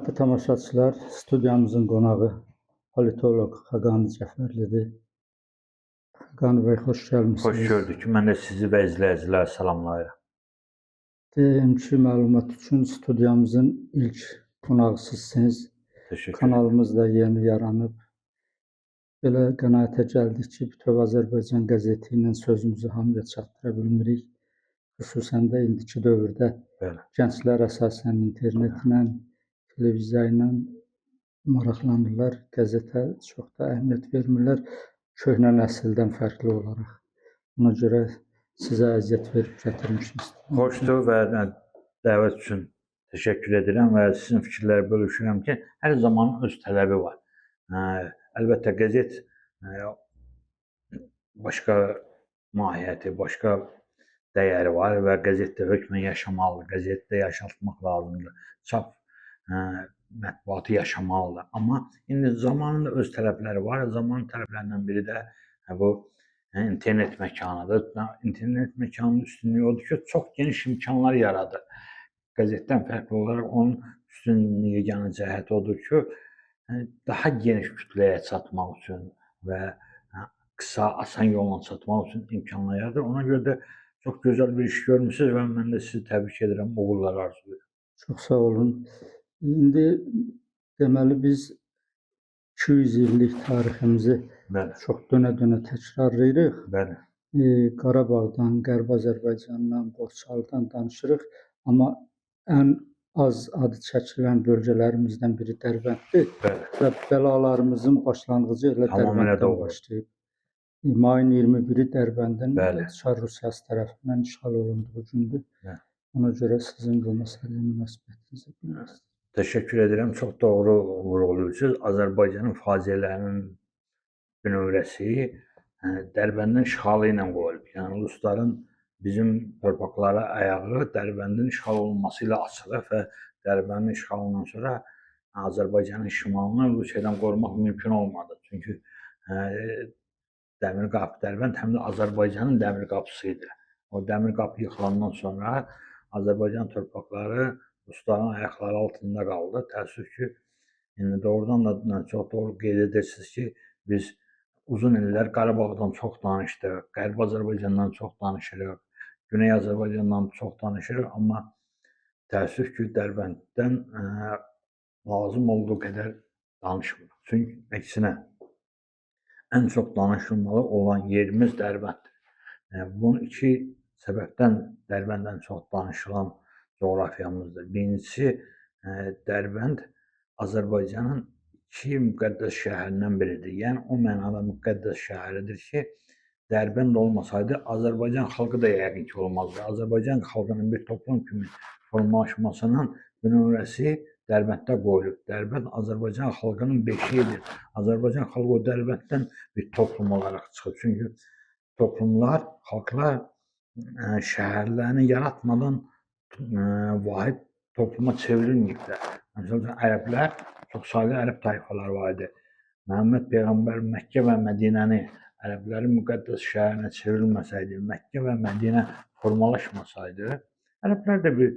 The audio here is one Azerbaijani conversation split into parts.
Hörmətli tamaşaçılar, studiyamızın qonağı politolog Xaqani Cəfərlidir. Xaqani bəy, xoş Hoş gəlmisiniz. gördük. Mən də sizi və izləyicilər salamlayıram. Deyim ki, məlumat üçün studiyamızın ilk qonağı sizsiniz. Təşəkkür ederim. Kanalımız da yeni yaranıb. Belə qənaətə gəldik ki, Bütöv Azərbaycan qəzeti ilə sözümüzü hamıya çatdıra bilmirik. Xüsusən də indiki dövrdə Bəli. gənclər əsasən internetlə, televiziya ilə maraqlanırlar, qəzetə çox da əhəmiyyət vermirlər, köhnə nəsildən fərqli olaraq. Ona görə sizə əziyyət verib gətirmişik. Xoşdur və dəvət üçün təşəkkür edirəm və sizin fikirləri bölüşürəm ki, hər zaman öz tələbi var. Əlbəttə qəzet başqa mahiyyəti, başqa dəyəri var və qəzetdə hökmən yaşamalıdır, qəzetdə yaşatmaq lazımdır, çap mətbuatı yaşamalıdır. Amma indi zamanın da öz tələbləri var. Zamanın tələblərindən biri də bu internet məkanıdır. İnternet məkanının üstünlüyü odur ki, çox geniş imkanlar yaradır. Qəzetdən fərqli olaraq onun üstünlüyü, yeganə cəhəti odur ki, daha geniş kütləyə çatmaq üçün və qısa, asan yolla çatmaq üçün imkanlar yaradır. Ona görə də çox gözəl bir iş görmüsünüz və mən də sizi təbrik edirəm, uğurlar arzulayıram. Çox sağ olun. İndi deməli biz 200 illik tariximizi Bəli. çox dönə-dönə təkrarlayırıq. Bəli. Qarabağdan, Qərbi Azərbaycandan, Borçalıdan danışırıq. Amma ən az adı çəkilən bölgələrimizdən biri Dərbənddir. Bəli. Və bəlalarımızın başlanğıcı elə Dərbənddən başlayıb. Mayın 21-i Dərbəndin Çar Rusiyası tərəfindən işğal olunduğu gündür. Bəli. Ona görə sizin bu məsələyə münasibətinizi bilməlisiniz. Təşəkkür edirəm. Çox doğru vurğulayırsınız. Azərbaycanın faciələrinin bünövrəsi Dərbəndin işğalı ilə qoyulub. Yəni rusların bizim torpaqlara ayağı Dərbəndin işğal olunması ilə açılıb və Dərbəndin işğalından sonra Azərbaycanın şimalını Rusiyadan qorumaq mümkün olmadı. Çünki Dəmir qapı Dərbənd həm də Azərbaycanın dəmir qapısı idi. O dəmir qapı yıxılandan sonra Azərbaycan torpaqları rusların ayaqları altında qaldı. Təəssüf ki, indi doğrudan da çox doğru qeyd edirsiniz ki, biz uzun illər Qarabağdan çox danışdıq, Qərbi Azərbaycandan çox danışırıq, Güney Azərbaycandan çox danışırıq, amma təəssüf ki, Dərbənddən lazım olduğu qədər danışmırıq. Çünki əksinə, ən çox danışılmalı olan yerimiz Dərbənddir. Bunun iki səbəbdən Dərbənddən çox danışılan coğrafiyamızdır. Birincisi, Dərbənd Azərbaycanın iki müqəddəs şəhərindən biridir. Yəni, o mənada müqəddəs şəhəridir ki, Dərbənd olmasaydı, Azərbaycan xalqı da yəqin ki, olmazdı. Azərbaycan xalqının bir toplum kimi formalaşmasının bünövrəsi Dərbənddə qoyulub. Dərbənd Azərbaycan xalqının beşiyidir. Azərbaycan xalqı o Dərbənddən bir toplum olaraq çıxıb. Çünki toplumlar, xalqlar şəhərlərini yaratmadan vahid topluma çevrilməyiblər. Məsələn, ərəblər, çox saylı ərəb tayfaları var idi. Məhəmməd Peyğəmbər Məkkə və Mədinəni ərəblərin müqəddəs şəhərinə çevrilməsəydi, Məkkə və Mədinə formalaşmasaydı, ərəblər də bir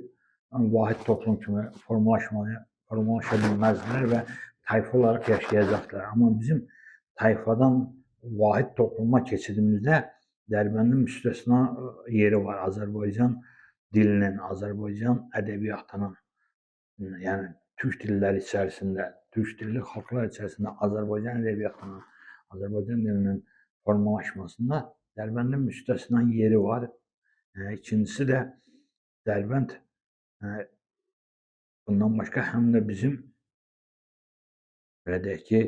vahid toplum kimi formalaşa bilməzdilər və tayfa olaraq yaşayacaqlar. Amma bizim tayfadan vahid topluma keçidimizdə Dərbəndin müstəsna yeri var. Azərbaycan dilinin, Azərbaycan ədəbiyyatının, yəni türk dilləri içərisində, türk dilli xalqlar içərisində Azərbaycan ədəbiyyatının, Azərbaycan dilinin formalaşmasında Dərbəndin müstəsna yeri var. İkincisi də Dərbənd bundan başqa həm də bizim belə deyək ki,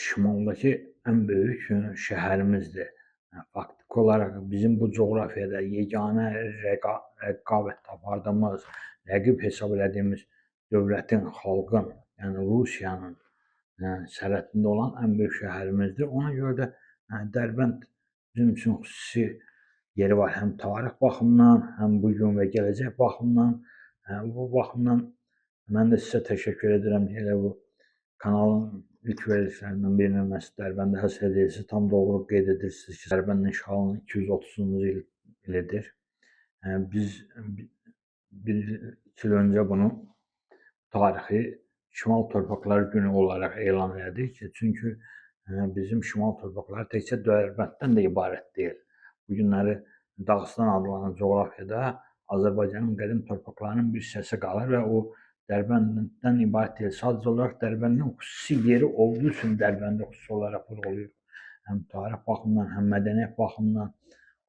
şimaldakı ən böyük şəhərimizdir. Faktiki olaraq bizim bu coğrafiyada yeganə rəqabət tapardığımız, rəqib hesab elədiyimiz dövlətin, xalqın, yəni Rusiyanın sərhədində olan ən böyük şəhərimizdir. Ona görə də Dərbənd bizim üçün xüsusi yeri var. Həm tarix baxımından, həm bugün və gələcək baxımından. Bu baxımdan mən də sizə təşəkkür edirəm. Elə bu kanalın ilk verilişlərindən birinin məhz Dərbəndə həsr edirsiniz. Tam doğru qeyd edirsiniz ki, Dərbəndin işğalının 230-cu ilidir. Biz bir il öncə bunu tarixi Şimal Torpaqları Günü olaraq elan elədik ki, çünki bizim şimal torpaqları təkcə Dərbənddən də ibarət deyil. Bu günləri Dağıstan adlanan coğrafiyada Azərbaycanın qədim torpaqlarının bir hissəsi qalır və o Dərbənddən ibarət deyil. Sadəcə olaraq Dərbəndin xüsusi yeri olduğu üçün Dərbəndi xüsusi olaraq vurğulayır. Həm tarix baxımından, həm mədəniyyət baxımından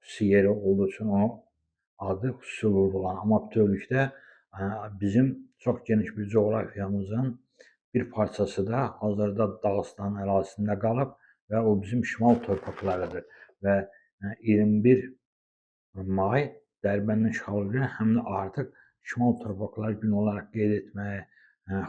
xüsusi yeri olduğu üçün o adı xüsusi vurğulanır. Amma bütövlükdə bizim çox geniş bir coğrafiyamızın bir parçası da hazırda Dağıstan ərazisində qalıb və o bizim şimal torpaqlarıdır. Və 21 may Dərbəndin işğalı günü həm də artıq Şimal Torpaqları Günü olaraq qeyd etməyi,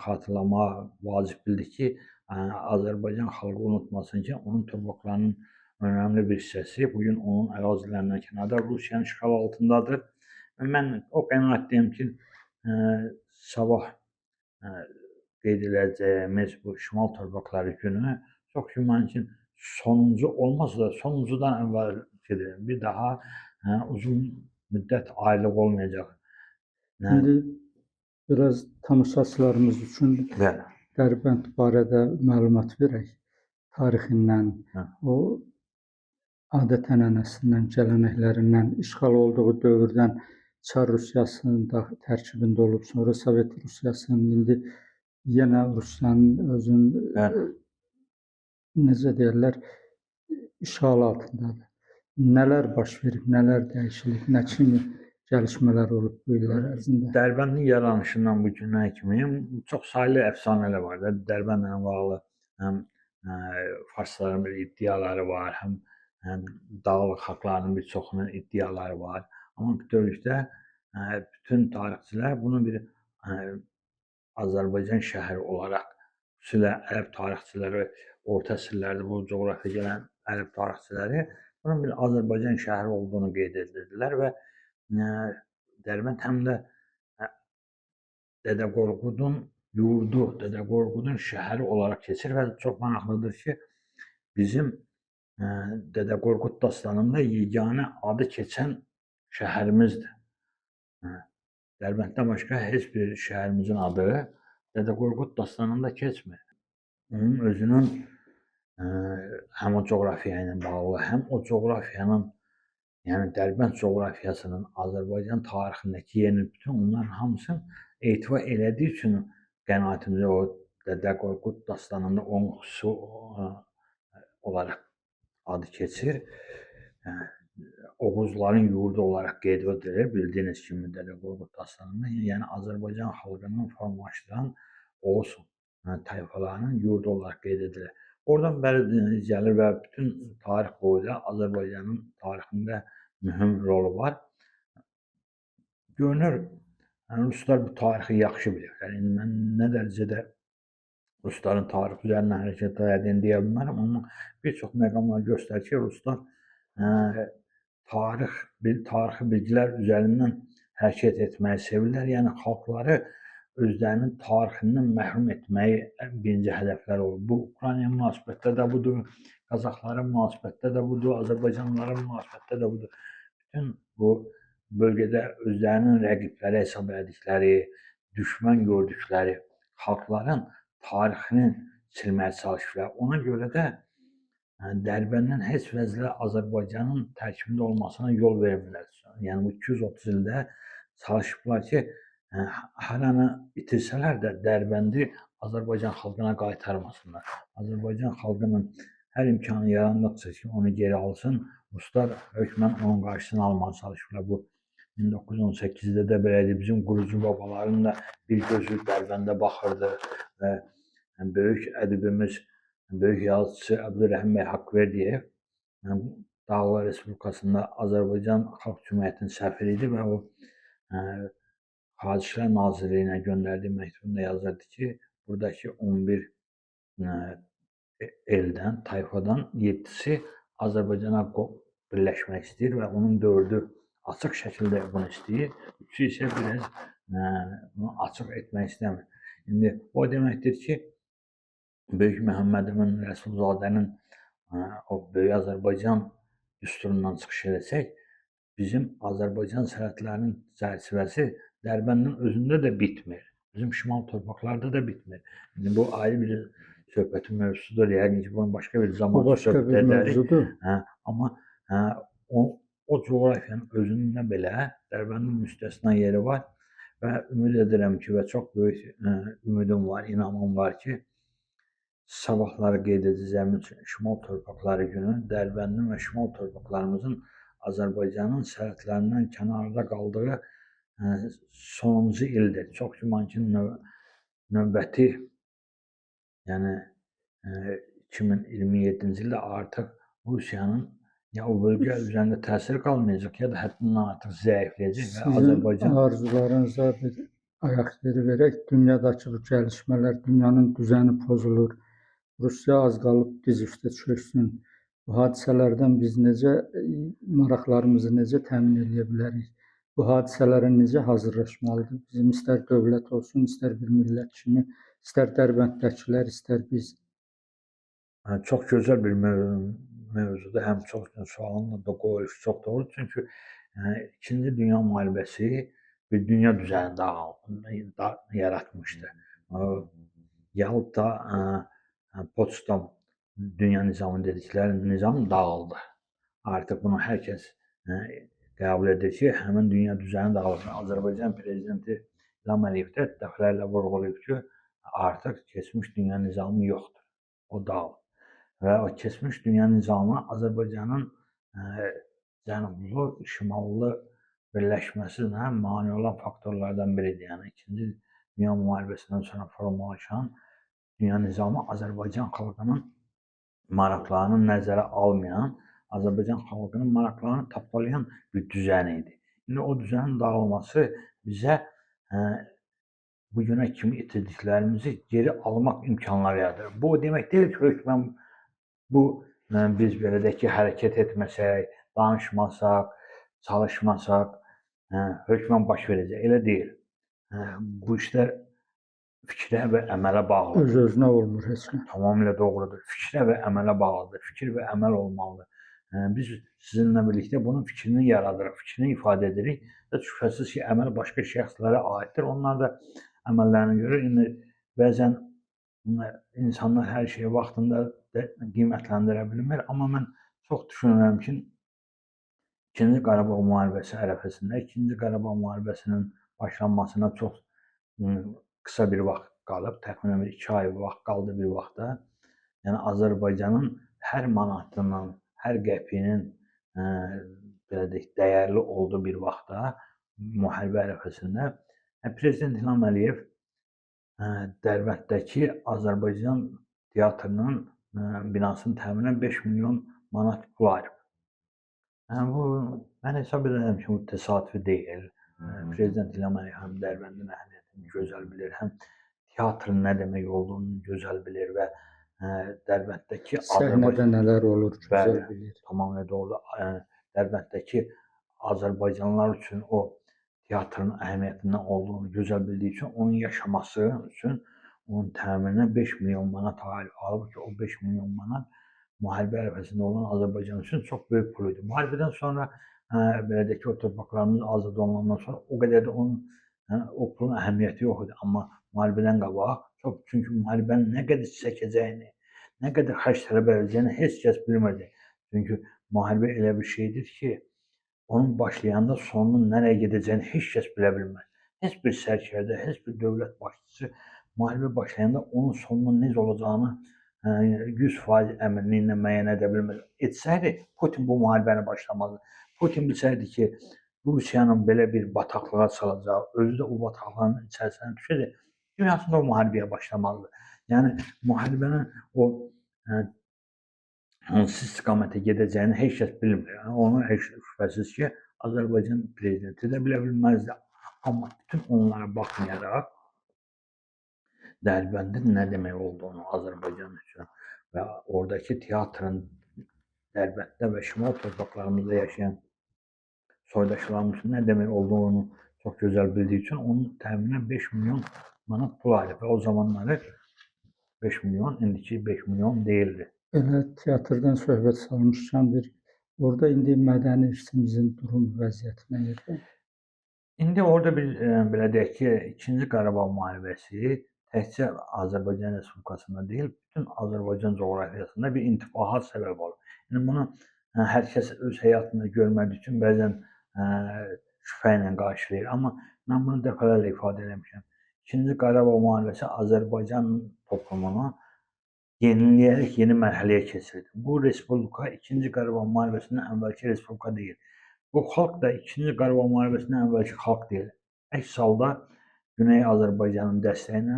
xatırlamağı vacib bildik ki, Azərbaycan xalqı unutmasın ki, onun torpaqlarının önəmli bir hissəsi bugün onun ərazilərindən kənarda Rusiyanın işğalı altındadır. Və mən o qənaətdəyim ki, sabah qeyd edəcəyimiz bu Şimal Torpaqları Günü çox güman ki, sonuncu olmasa da sonuncudan əvvəl bir daha uzun müddət ayrılıq olmayacaq. İndi biraz tamaşaçılarımız üçün Bəli. Dərbənd barədə məlumat verək. Tarixindən, o adət-ənənəsindən, gələnəklərindən, işğal olduğu dövrdən Çar Rusiyasının da tərkibində olub, sonra Sovet Rusiyasının, indi yenə Rusiyanın özünün necə deyirlər, işğal altındadır. Nələr baş verib, nələr dəyişilib, nə kimi gəlişmələr olub bu illər ərzində? Dərbəndin yaranışından bu günə kimi çox saylı əfsanələr var da. Dərbəndlə bağlı həm farsların bir iddiaları var, həm dağlıq xalqların bir çoxunun iddiaları var. Amma bütövlükdə bütün tarixçilər bunu bir Azərbaycan şəhəri olaraq, xüsusilə ərəb tarixçiləri, orta əsrlərdə bu coğrafiyaya gələn ərəb tarixçiləri bunun bir Azərbaycan şəhəri olduğunu qeyd edirdilər və Dərbənd həm də Dədə Qorqudun yurdu, Dədə Qorqudun şəhəri olaraq keçir və çox maraqlıdır ki, bizim Dədə Qorqud dastanında yeganə adı keçən şəhərimizdir. Dərbənddən başqa heç bir şəhərimizin adı Dədə Qorqud dastanında keçmir. Onun özünün həm o coğrafiya ilə bağlı, həm o coğrafiyanın, yəni Dərbənd coğrafiyasının Azərbaycan tarixindəki yerini, bütün onların hamısını etibar elədiyi üçün qənaətimizə o Dədə Qorqud dastanında onun xüsusi olaraq adı keçir. Oğuzların yurdu olaraq qeyd edilir, bildiyiniz kimi Dədə Qorqud dastanında, yəni Azərbaycan xalqının formalaşdıran Oğuz tayfalarının yurdu olaraq qeyd edilir. Oradan bəri gəlir və bütün tarix boyunca Azərbaycanın tarixində mühüm rolu var. Görünür, ruslar bu tarixi yaxşı bilir. Yəni mən nə dərəcədə rusların tarix üzərindən hərəkət etdiyini deyə bilmərəm, amma bir çox məqamlar göstərir ki, ruslar tarixi bilgilər üzərindən hərəkət etməyi sevirlər. Yəni xalqları özlərinin tarixindən məhrum etməyi birinci hədəfləri olur. Bu Ukrayna münasibətdə də budur, Qazaxların münasibətdə də budur, Azərbaycanlıların münasibətdə də budur. Bütün bu bölgədə özlərinin rəqibləri hesab etdikləri, düşmən gördükləri xalqların tarixini silməyə çalışırlar. Ona görə də Dərbəndin heç vəzlə Azərbaycanın tərkibində olmasına yol vermirlər. Yəni bu 230 ildə çalışıblar ki, hər anı itirsələr də Dərbəndi Azərbaycan xalqına qaytarmasınlar. Azərbaycan xalqının hər imkanı yarandıqca ki, onu geri alsın, ruslar hökmən onun qarşısını almağa çalışırlar. Bu 1918-də də belədir. Bizim qurucu babaların da bir gözü Dərbəndə baxırdı və böyük ədibimiz, böyük yazıçı Əbdülrəhim bəy Haqverdiyev Dağlar Respublikasında Azərbaycan Xalq Cümhuriyyətinin səfiri idi və o Xarici İşlər Nazirliyinə göndərdiyi məktubunda yazırdı ki, buradakı 11 eldən, tayfadan 7-si Azərbaycana birləşmək istəyir və onun 4-ü açıq şəkildə bunu istəyir. 3-ü isə biraz bunu açıq etmək istəmir. İndi o deməkdir ki, Böyük Məhəmməd Əmin Rəsulzadənin o Böyük Azərbaycan düsturundan çıxış edəcək, bizim Azərbaycan sərhədlərinin çərçivəsi Dərbəndin özündə də bitmir. bizim şimal torpaqlarda da bitmir. İndi bu ayrı bir söhbətin mövzusudur. Yəqin ki, bunu başqa bir zaman O başqa söhbət bir edərik. mövzudur. Amma o coğrafiyanın özündə belə Dərbəndin müstəsna yeri var və ümid edirəm ki, və çox böyük ümidim var, inamım var ki, sabahları qeyd edəcəyimiz şimal torpaqları günü Dərbəndin və şimal torpaqlarımızın Azərbaycanın sərhədlərindən kənarda qaldığı sonuncu ildir. Çox güman ki, növbəti, yəni 2027-ci ildə artıq Rusiyanın ya o bölgə üzərində təsiri qalmayacaq, ya da həddindən artıq zəifləyəcək və Sizin Azərbaycan arzularınıza bir ayaq yeri verək. Dünyadakı bu gəlişmələr, dünyanın düzəni pozulur. Rusiya az qalıb diz üstə çöksün. Bu hadisələrdən biz necə maraqlarımızı necə təmin edə bilərik? Bu hadisələrə necə hazırlaşmalıdır? Bizim istər dövlət olsun, istər bir millət kimi, istər Dərbəndəkilər, istər biz. çox gözəl bir mövzudur. Həm çox sualın da qoyuluşu çox doğrudur. Çünki İkinci Dünya müharibəsi bir dünya düzəni yaratmışdı. Yalta, Potsdam dünya nizamı dedikləri nizam dağıldı. Artıq bunu hər kəs qəbul edir ki, həmin dünya düzəni dağılır. Azərbaycan prezidenti İlham Əliyev də dəfələrlə vurğulayıb ki, artıq keçmiş dünya nizamı yoxdur. O dağılıb. Və o keçmiş dünya nizamı Azərbaycanın cənublu, şimallı birləşməsinə mane olan faktorlardan biridir. Yəni, İkinci Dünya müharibəsindən sonra formalaşan dünya nizamı Azərbaycan xalqının maraqlarını nəzərə almayan, Azərbaycan xalqının maraqlarını tapdalayan bir düzən idi. İndi o düzənin dağılması bizə bu günə kimi itirdiklərimizi geri almaq imkanları yaradır. Bu o demək deyil ki, hökmən biz belə deyək ki, hərəkət etməsək, danışmasaq, çalışmasaq, hökmən baş verəcək. Elə deyil. Bu işlər fikrə və əmələ bağlıdır. Öz-özünə olmur heç nə. Tamamilə doğrudur. Fikrə və əmələ bağlıdır. Fikir və əməl olmalıdır. Biz sizinlə birlikdə bunun fikrini yaradırıq, fikrini ifadə edirik və şübhəsiz ki, əməl başqa şəxslərə aiddir. Onlar da əməllərini görür. İndi bəzən insanlar hər şeyi vaxtında qiymətləndirə bilmir, amma mən çox düşünürəm ki, İkinci Qarabağ müharibəsi ərəfəsində, İkinci Qarabağ müharibəsinin başlanmasına çox qısa bir vaxt qalıb, təxminən 2 ay vaxt qaldı bir vaxtda. Yəni Azərbaycanın hər manatının, hər qəpiyinin belə deyək, dəyərli olduğu bir vaxtda müharibə ərəfəsində Prezident İlham Əliyev Dərbənddəki Azərbaycan teatrının binasının təmirinə 5 milyon manat pul ayırıb. Bu mən hesab edirəm ki, bu təsadüfi deyil. Prezident İlham Əliyev həm Dərbəndin əhəmiyyətini gözəl bilir, həm teatrın nə demək olduğunu gözəl bilir və Dərbənddəki Səhnədə nələr olur, gözəl bilir. Tamamilə doğrudur. Dərbənddəki Azərbaycanlılar üçün o teatrın əhəmiyyətinin olduğunu gözəl bildiyi üçün onun yaşaması üçün onun təmirinə 5 milyon manat ayırıb. Halbuki o 5 milyon manat müharibə ərəfəsində olan Azərbaycan üçün çox böyük pul idi. Müharibədən sonra belə deyək ki, o torpaqlarımız azad olunandan sonra o qədər də o pulun əhəmiyyəti yox idi. Amma müharibədən qabaq çünki müharibənin nə qədər çəkəcəyini, nə qədər xərc tələb edəcəyini heç kəs bilmirdi. Çünki müharibə elə bir şeydir ki, onun başlayanda sonunun nereye gedəcəyini heç kəs bilə bilməz. Heç bir sərkərdə, heç bir dövlət başçısı müharibə başlayanda onun sonunun necə olacağını 100% əminliklə müəyyən edə bilməz. Etsəydi, Putin bu müharibəni başlamazdı. Putin bilsəydi ki, Rusiyanın belə bir bataqlığa salacağı, özü də o bataqlığın içərisinə düşəcək, dünyasında o müharibəyə başlamazdı. Yəni, müharibənin o hansı istiqamətə gedəcəyini heç kəs bilmir. Yəni, onu heç şübhəsiz ki, Azərbaycan prezidenti də bilə bilməzdi. Amma bütün onlara baxmayaraq Dərbəndin nə demək olduğunu Azərbaycan üçün və oradakı teatrın Dərbənddə və şimal torpaqlarımızda yaşayan soydaşlarımız nə demək olduğunu çox gözəl bildiyi üçün onun təminə 5 milyon manat pul ayırıb və o zamanları 5 milyon, indiki 5 milyon deyildi. Elə teatrdan söhbət salmışkən orada indi mədəni irsimizin durum vəziyyəti nə yerdə? İndi orada bir belə deyək ki, 2-ci Qarabağ müharibəsi təkcə Azərbaycan Respublikasında deyil, bütün Azərbaycan coğrafiyasında bir intifaha səbəb olur. Yəni bunu hər kəs öz həyatında görmədiyi üçün bəzən şübhə ilə qarşılayır. Amma mən bunu dəfələrlə ifadə etmişəm. 2-ci Qarabağ müharibəsi Azərbaycan toplumunu yeniləyərək yeni mərhələyə keçirdi. Bu respublika 2-ci Qarabağ müharibəsindən əvvəlki respublika deyil. Bu xalq da 2-ci Qarabağ müharibəsindən əvvəlki xalq deyil. Əks halda Güney Azərbaycanın dəstəyi ilə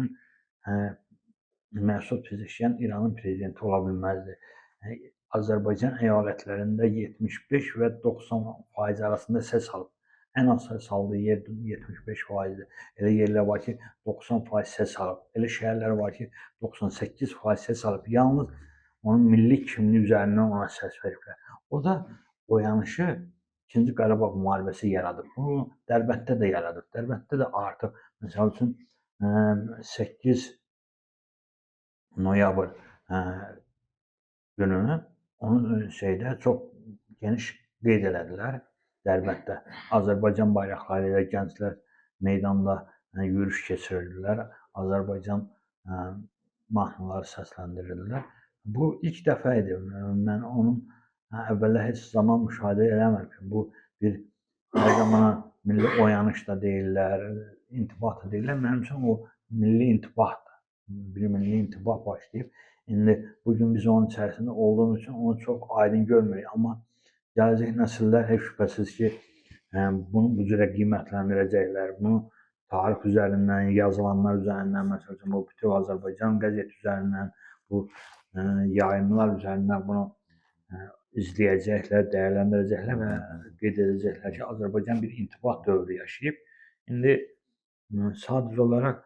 Məsud Pezeshkian İranın prezidenti ola bilməzdi. Azərbaycan əyalətlərində 75 və 90% arasında səs alıb. Ən az səs aldığı yer 75%-dir. Elə yerlər var ki, 90% səs alıb. Elə şəhərlər var ki, 98% səs alıb. Yalnız onun milli kimliyi üzərindən ona səs veriblər. O da oyanışı 2-ci Qarabağ müharibəsi yaradıb. Bunu Dərbənddə də yaradıb. Dərbənddə də artıq, məsəl üçün 8 noyabr günü onu çox geniş qeyd elədilər Dərbənddə. Azərbaycan bayraqları ilə gənclər meydanda yürüyüş keçirirdilər. Azərbaycan mahnıları səsləndirirdilər. Bu ilk dəfə idi. Mən onun əvvəllər heç zaman müşahidə eləməmişəm. Bu bir hər zamana milli oyanış da deyirlər, intibah da deyirlər. Mənim üçün o milli intibahdır. Bir milli intibah başlayıb. İndi bugün biz onun içərisində olduğumuz üçün onu çox aydın görmürük. Amma gələcək nəsillər heç şübhəsiz ki, bunu bu cürə qiymətləndirəcəklər. Bunu tarix üzərindən, yazılanlar üzərindən, məsələn, bu Bütöv Azərbaycan qəzeti üzərindən, bu yayımlar üzərindən bunu izləyəcəklər, dəyərləndirəcəklər və qeyd edəcəklər ki, Azərbaycan bir intibah dövrü yaşayıb. İndi sadəcə olaraq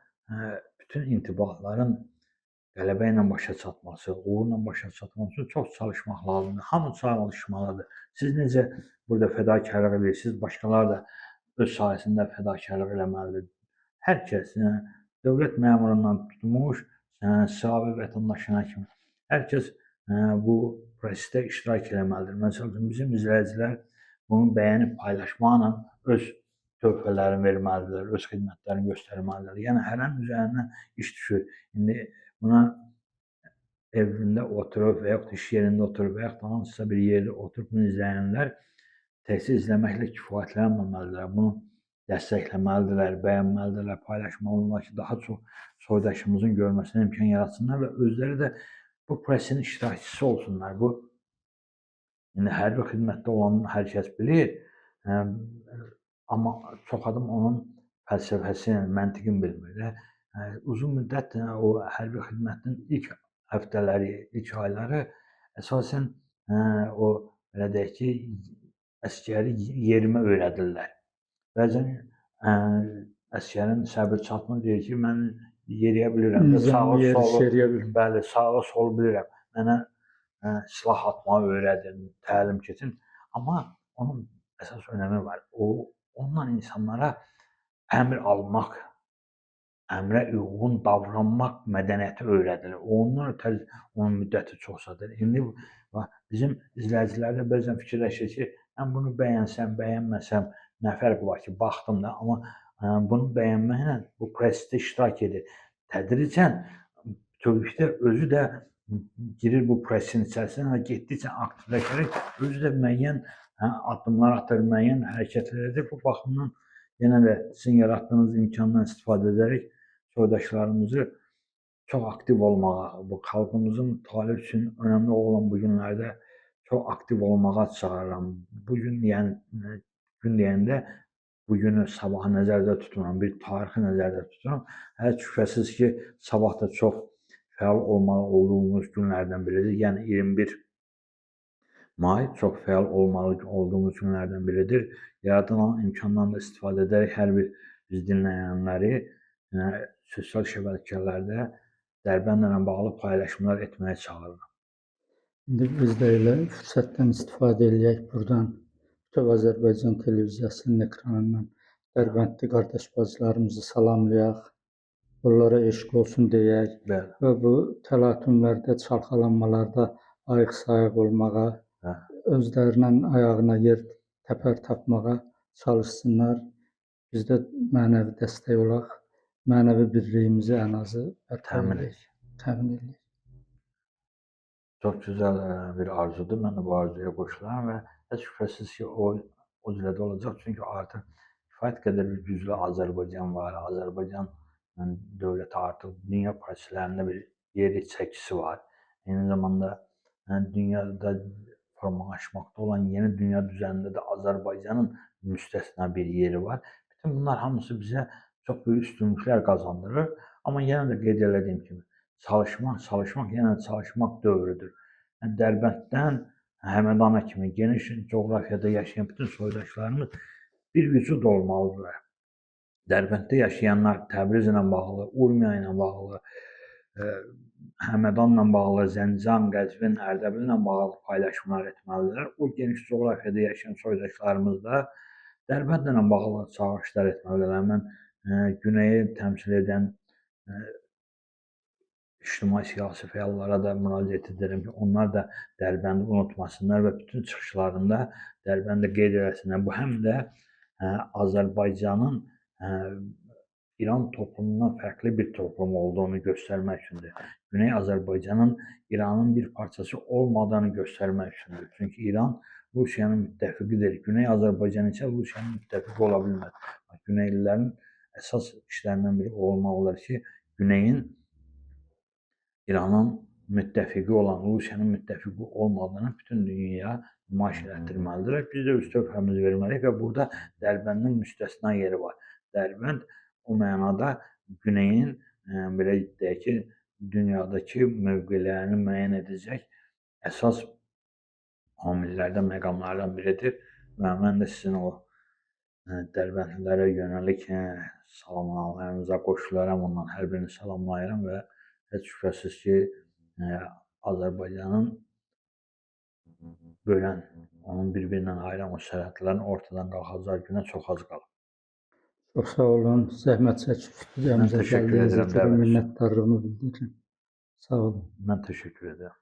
bütün intibahların qələbə ilə başa çatması, uğurla başa çatması üçün çox çalışmaq lazımdır. Hamı çalışmalıdır. Siz necə burada fədakarlıq edirsiniz, başqaları da öz sahəsində fədakarlıq eləməlidir. Hər kəs, dövlət məmurundan tutmuş, sabi vətəndaşına kimi, hər kəs bu prosesdə iştirak eləməlidir. Məsələn, bizim izləyicilər bunu bəyənib paylaşmaqla öz töhfələrini verməlidirlər, öz xidmətlərini göstərməlidirlər. Yəni hərənin üzərindən iş düşür. İndi buna evində oturub və yaxud iş yerində oturub və yaxud hansısa bir yerdə oturub bunu izləyənlər təkcə izləməklə kifayətlənməməlidirlər. Bunu dəstəkləməlidirlər, bəyənməlidirlər, paylaşmalıdırlar ki, daha çox soydaşımızın görməsinə imkan yaratsınlar və özləri də bu prosesin iştirakçısı olsunlar. Bu indi hərbi xidmətdə olan hər kəs bilir, amma çox adam onun fəlsəfəsini, məntiqini bilmir. Uzun müddət o hərbi xidmətin ilk həftələri, ilk ayları əsasən o belə deyək ki, əsgəri yerimə öyrədirlər. Bəzən əsgərin səbri çatmır, deyir ki, mən yeriyə bilirəm, bəli, sağa solu bilirəm. Mənə silah atmağı öyrədin, təlim keçin. Amma onun əsas önəmi var. Onunla insanlara əmr almaq, əmrə uyğun davranmaq mədəniyyəti öyrədilir. Ondan ötəri onun müddəti çox çatır. İndi bizim izləyicilər də bəzən fikirləşir ki, mən bunu bəyənsəm, bəyənməsəm, nə fərqi var ki, baxdım da, amma bunu bəyənməklə bu prosesdə iştirak edir. Tədricən bütövlükdə özü də girir bu prosesin içərisinə və getdikcə aktivləşərək özü də müəyyən addımlar atır, müəyyən hərəkətlər edir. Bu baxımdan yenə də sizin yaratdığınız imkandan istifadə edərək soydaşlarımızı çox aktiv olmağa, bu xalqımızın taleyi üçün önəmli olan bu günlərdə çox aktiv olmağa çağırıram. Bugün gün deyəndə bugünü sabahı nəzərdə tutmuram, bir tarixi nəzərdə tuturam. Heç şübhəsiz ki, sabah da çox fəal olmalı olduğumuz günlərdən biridir. Yəni 21 may çox fəal olmalı olduğumuz günlərdən biridir. Yaradılan imkandan da istifadə edərək hər bir biz dinləyənləri sosial şəbəkələrdə Dərbəndlə bağlı paylaşımlar etməyə çağırıram. İndi biz də elə fürsətdən istifadə edək buradan Bütöv Azərbaycan televiziyasının ekranından Dərbəndli qardaş bacılarımızı salamlayaq, onlara eşq olsun deyək və bu təlatümlərdə, çalxalanmalarda ayıq-sayıq olmağa, özlərinin ayağına yer təpər tapmağa çalışsınlar. Biz də mənəvi dəstək olaraq mənəvi birliyimizi ən azı bərpa Təmin edək, edək. təmin edək. Çox gözəl bir arzudur. Mən də bu arzuya qoşularam və heç şübhəsiz ki, o cürə də olacaq. Çünki artıq kifayət qədər bir güclü Azərbaycan var. Azərbaycan dövləti artıq dünya proseslərində bir yeri çəkisi var. Eyni zamanda dünyada formalaşmaqda olan yeni dünya düzənində də Azərbaycanın müstəsna bir yeri var. Bütün bunlar hamısı bizə çox böyük üstünlüklər qazandırır. Amma yenə də qeyd etdiyim kimi, çalışmaq, yenə çalışmaq dövrüdür. Dərbənddən Həmədana kimi geniş coğrafiyada yaşayan bütün soydaşlarımız bir vücud olmalıdırlar. Dərbənddə yaşayanlar Təbrizlə bağlı, Urmiya ilə bağlı, Həmədanla bağlı, Zəncan, Qəzvin, Ərdəbillə bağlı paylaşımlar etməlidirlər. O geniş coğrafiyada yaşayan soydaşlarımız da Dərbəndlə bağlı çağırışlar etməlidirlər. Mən Güneyi təmsil edən ictimai-siyasi fəallara da müraciət edirəm ki, onlar da Dərbəndi unutmasınlar və bütün çıxışlarında Dərbəndi qeyd eləsinlər. Bu həm də Azərbaycanın İran toplumundan fərqli bir toplum olduğunu göstərmək üçündür. Güney Azərbaycanın İranın bir parçası olmadığını göstərmək üçündür. Çünki İran Rusiyanın müttəfiqidir. Güney Azərbaycan isə Rusiyanın müttəfiqi ola bilməz. Güneylilərin əsas işlərindən biri olmalıdır ki, Güneyin İranın müttəfiqi olan, Rusiyanın müttəfiqi olmadığını bütün dünyaya nümayiş etdirməlidirlər. Biz də öz töhfəmizi verməliyik və burada Dərbəndin müstəsna yeri var. Dərbənd o mənada Güneyin, belə deyək ki, dünyadakı mövqelərini müəyyən edəcək əsas amillərdən, məqamlardan biridir. Və mən də sizin o Dərbəndlilərə yönəlik salamlarınıza qoşularam, ondan hər birini salamlayıram və heç şübhəsiz ki, Azərbaycanın bölən, onun bir-birindən ayıran o sərhədlərin ortadan qalxacağı günə çox az qalıb. Çox sağ olun, zəhmət çəkib stüdiyamıza gəldiyinizə görə minnətdarlığımı bildirirəm. Sağ olun. Mən təşəkkür edirəm.